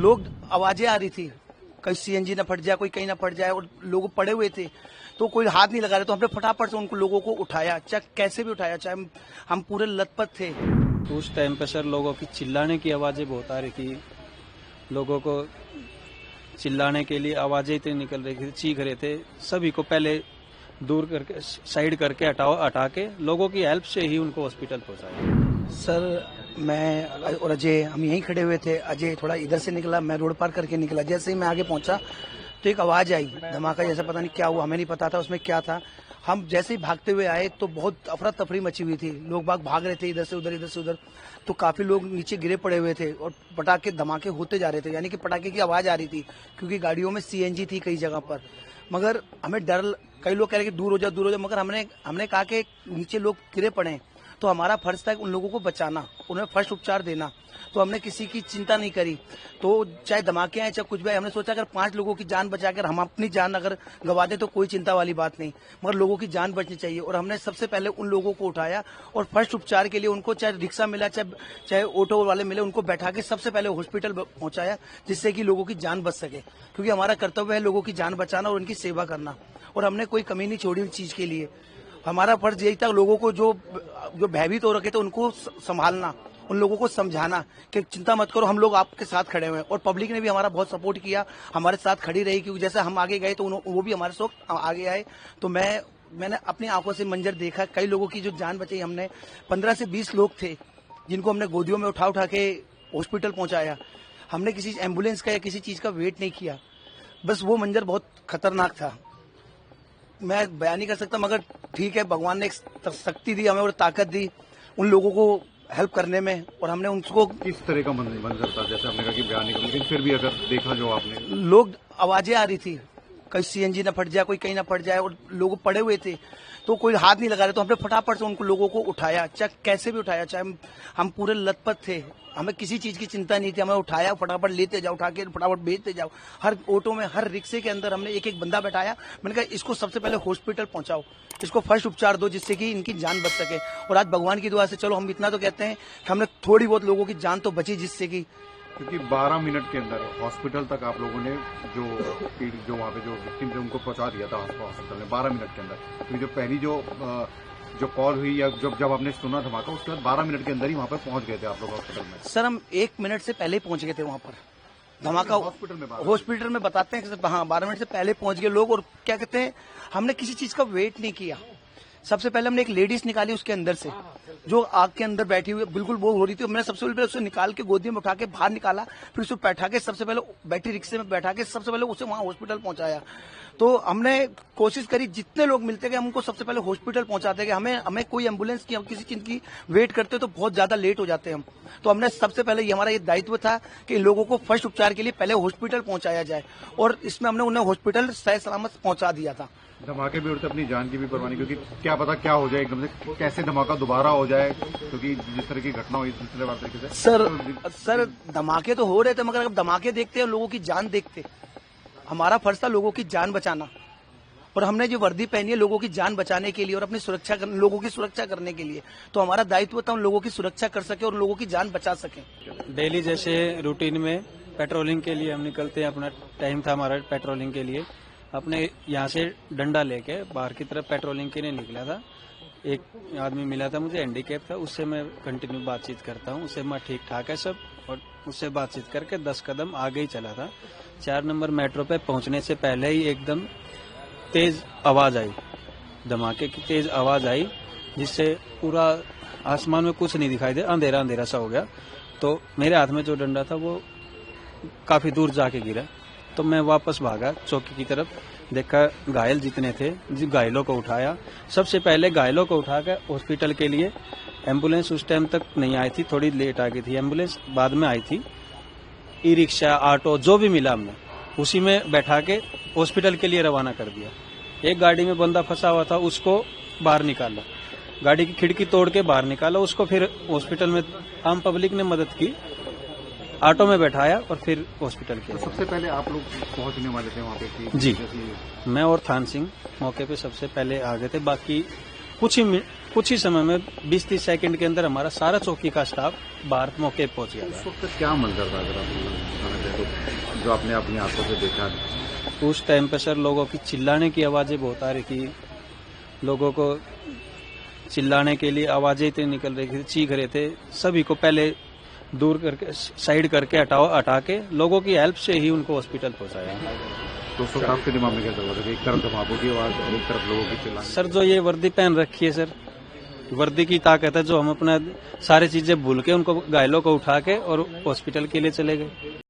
लोग आवाजें आ रही थी, कहीं सीएनजी ना फट जाए, कोई कहीं ना फट जाए, और लोग पड़े हुए थे तो कोई हाथ नहीं लगा रहे, तो हमने फटाफट से उनको लोगों को उठाया, चाहे कैसे भी उठाया, चाहे हम पूरे लथपथ थे। उस टाइम पे सर लोगों की चिल्लाने की आवाजें बहुत आ रही थी, लोगों को चिल्लाने के लिए आवाजें इतनी निकल रही थी, चीख रहे थे। सभी को पहले दूर करके साइड करके हटा के लोगों की हेल्प से ही उनको हॉस्पिटल पहुंचाया। सर मैं और अजय हम यहीं खड़े हुए थे, अजय थोड़ा इधर से निकला, मैं रोड पार करके निकला। जैसे ही मैं आगे पहुंचा तो एक आवाज आई धमाका जैसा, पता नहीं क्या हुआ, हमें नहीं पता था उसमें क्या था। हम जैसे ही भागते हुए आए तो बहुत अफरा तफरी मची हुई थी, लोग बाग भाग रहे थे इधर से उधर, इधर से उधर, तो काफी लोग नीचे गिरे पड़े हुए थे और पटाखे धमाके होते जा रहे थे, यानी कि पटाखे की आवाज आ रही थी, क्योंकि गाड़ियों में सीएनजी थी कई जगह पर। मगर हमें डर, कई लोग कह रहे कि दूर हो जाओ दूर हो जाओ, मगर हमने कहा कि नीचे लोग गिरे पड़े हैं तो हमारा फर्ज था उन लोगों को बचाना, उन्हें फर्स्ट उपचार देना। तो हमने किसी की चिंता नहीं करी, तो चाहे धमाके आए चाहे कुछ भी आए, हमने सोचा अगर 5 लोगों की जान बचाकर हम अपनी जान अगर गंवा दें तो कोई चिंता वाली बात नहीं, मगर लोगों की जान बचनी चाहिए। और हमने सबसे पहले उन लोगों को उठाया और फर्स्ट उपचार के लिए उनको, चाहे रिक्शा मिला चाहे ऑटो वाले मिले, उनको बैठा के सबसे पहले हॉस्पिटल पहुंचाया, जिससे कि लोगों की जान बच सके, क्योंकि हमारा कर्तव्य है लोगों की जान बचाना और उनकी सेवा करना, और हमने कोई कमी नहीं छोड़ी उस चीज के लिए। हमारा फर्ज यही था लोगों को जो भयभीत हो रखे थे उनको संभालना, उन लोगों को समझाना कि चिंता मत करो, हम लोग आपके साथ खड़े हुए हैं। और पब्लिक ने भी हमारा बहुत सपोर्ट किया, हमारे साथ खड़ी रही, क्योंकि जैसे हम आगे गए तो वो भी हमारे साथ आगे आए। तो मैंने अपनी आंखों से मंजर देखा, कई लोगों की जो जान बचाई हमने। 15 से 20 लोग थे जिनको हमने गोदियों में उठा के हॉस्पिटल पहुंचाया। हमने किसी एम्बुलेंस का या किसी चीज का वेट नहीं किया, बस वो मंजर बहुत खतरनाक था, मैं बयान नहीं कर सकता। मगर ठीक है, भगवान ने एक शक्ति दी हमें और ताकत दी उन लोगों को हेल्प करने में, और हमने उनको किस तरह का मंजर था, जैसे आपने कहा कि बयान नहीं कर, लेकिन फिर भी अगर देखा जो आपने, लोग आवाजें आ रही थी, कहीं सीएनजी ना फट जाए, कोई कहीं ना फट जाए, और लोग पड़े हुए थे तो कोई हाथ नहीं लगा रहे, तो हमने फटाफट से उनको लोगों को उठाया, चाहे कैसे भी उठाया, चाहे हम पूरे लथपथ थे, हमें किसी चीज की चिंता नहीं थी, हमें उठाया, फटाफट लेते जाओ, उठा के फटाफट भेजते जाओ। हर ऑटो में, हर रिक्शे के अंदर हमने एक एक बंदा बैठाया। मैंने कहा इसको सबसे पहले हॉस्पिटल पहुंचाओ, इसको फर्स्ट उपचार दो, जिससे कि इनकी जान बच सके। और आज भगवान की दुआ से चलो हम इतना तो कहते हैं कि हमने थोड़ी बहुत लोगों की जान तो बची, जिससे कि, क्योंकि 12 मिनट के अंदर हॉस्पिटल तक आप लोगों ने जो वहाँ पे जो विक्टिम थे उनको पहुंचा दिया था हॉस्पिटल में 12 मिनट के अंदर। क्योंकि जो पहली जो कॉल हुई या जब आपने सुना धमाका, उसके बाद 12 मिनट के अंदर ही वहाँ पर पहुंच गए थे आप लोग हॉस्पिटल में। सर हम 1 मिनट से पहले ही पहुंच गए थे वहाँ पर। धमाका हॉस्पिटल में बताते हैं कि हाँ 12 मिनट से पहले पहुंच गए लोग। और क्या कहते हैं, हमने किसी चीज का वेट नहीं किया। सबसे पहले हमने एक लेडीज निकाली उसके अंदर से, जो आग के अंदर बैठी हुई बिल्कुल वो हो रही थी। मैंने सबसे पहले उसे निकाल के गोदी में उठा के बाहर निकाला, फिर उसे बैठा के सबसे पहले बैटरी रिक्शे में बैठा के सबसे पहले उसे वहां हॉस्पिटल पहुंचाया। तो हमने कोशिश करी जितने लोग मिलते गए हम उनको सबसे पहले हॉस्पिटल पहुंचाते गए। हमें कोई एम्बुलेंस की, हम किसी चीज की वेट करते तो बहुत ज्यादा लेट हो जाते हम। तो हमने सबसे पहले हमारा ये दायित्व था कि लोगों को फर्स्ट उपचार के लिए पहले हॉस्पिटल पहुंचाया जाए, और इसमें हमने उन्हें हॉस्पिटल सही सलामत पहुंचा दिया था। धमाके भी उड़ते, अपनी जान की भी परवाह नहीं, क्योंकि क्या पता क्या हो जाए एकदम से, कैसे धमाका दोबारा हो जाए, क्योंकि जिस तरह की घटना हुई दूसरे बार तरीके से। सर धमाके तो हो रहे थे, मगर अब धमाके देखते हैं लोगों की जान देखते। हमारा फर्ज था लोगों की जान बचाना, और हमने जो वर्दी पहनी है लोगों की जान बचाने के लिए और अपनी सुरक्षा, लोगों की सुरक्षा करने के लिए। तो हमारा दायित्व था उन लोगों की सुरक्षा कर सके और लोगों की जान बचा सके। डेली जैसे रूटीन में पेट्रोलिंग के लिए हम निकलते हैं, अपना टाइम था हमारा पेट्रोलिंग के लिए। अपने यहाँ से डंडा लेके बाहर की तरफ पेट्रोलिंग के लिए निकला था। एक आदमी मिला था मुझे, हैंडीकैप था, उससे मैं कंटिन्यू बातचीत करता हूँ, उससे मैं ठीक ठाक है सब, और उससे बातचीत करके 10 कदम आगे ही चला था। 4 नंबर मेट्रो पे पहुंचने से पहले ही एकदम तेज आवाज आई, धमाके की तेज आवाज आई, जिससे पूरा आसमान में कुछ नहीं दिखाई दे, अंधेरा अंधेरा सा हो गया। तो मेरे हाथ में जो डंडा था वो काफी दूर जाके गिरा, तो मैं वापस भागा चौकी की तरफ, देखा घायल जितने थे, घायलों को उठाया। सबसे पहले घायलों को उठाकर हॉस्पिटल के लिए, एम्बुलेंस उस टाइम तक नहीं आई थी, थोड़ी लेट आ गई थी, एम्बुलेंस बाद में आई थी। ई रिक्शा, ऑटो जो भी मिला हमने उसी में बैठा के हॉस्पिटल के लिए रवाना कर दिया। एक गाड़ी में बंदा फंसा हुआ था, उसको बाहर निकाला, गाड़ी की खिड़की तोड़ के बाहर निकाला, उसको फिर हॉस्पिटल में आम पब्लिक ने मदद की, ऑटो में बैठाया और फिर हॉस्पिटल के। तो सबसे पहले आप लोग पहुंचने वाले थे वहाँ पे? जी, मैं और थान सिंह मौके पे सबसे पहले आ गए थे। बाकी कुछ ही समय में 20-30 सेकंड के अंदर हमारा सारा चौकी का स्टाफ बाहर मौके पे पहुंच गया था। उस वक्त क्या मंजर था अगर आप जो आपने अपनी आंखों से देखा? उस टाइम पे सर लोगों की चिल्लाने की आवाजें बहुत आ रही थी, लोगों को चिल्लाने के लिए आवाजें इतनी निकल रही थी, चीख रहे थे। सभी को पहले दूर करके साइड करके हटा के लोगों की हेल्प से ही उनको हॉस्पिटल पहुंचाया। तो उस वक्त आपके दिमाग में क्या चल रहा था? एक तरफ धमाकों की आवाज और एक तरफ लोगों की चिल्लाने? सर जो ये वर्दी पहन रखी है सर, वर्दी की ताकत है, जो हम अपना सारी चीजें भूल के उनको घायलों को उठा के और हॉस्पिटल के लिए चले गए।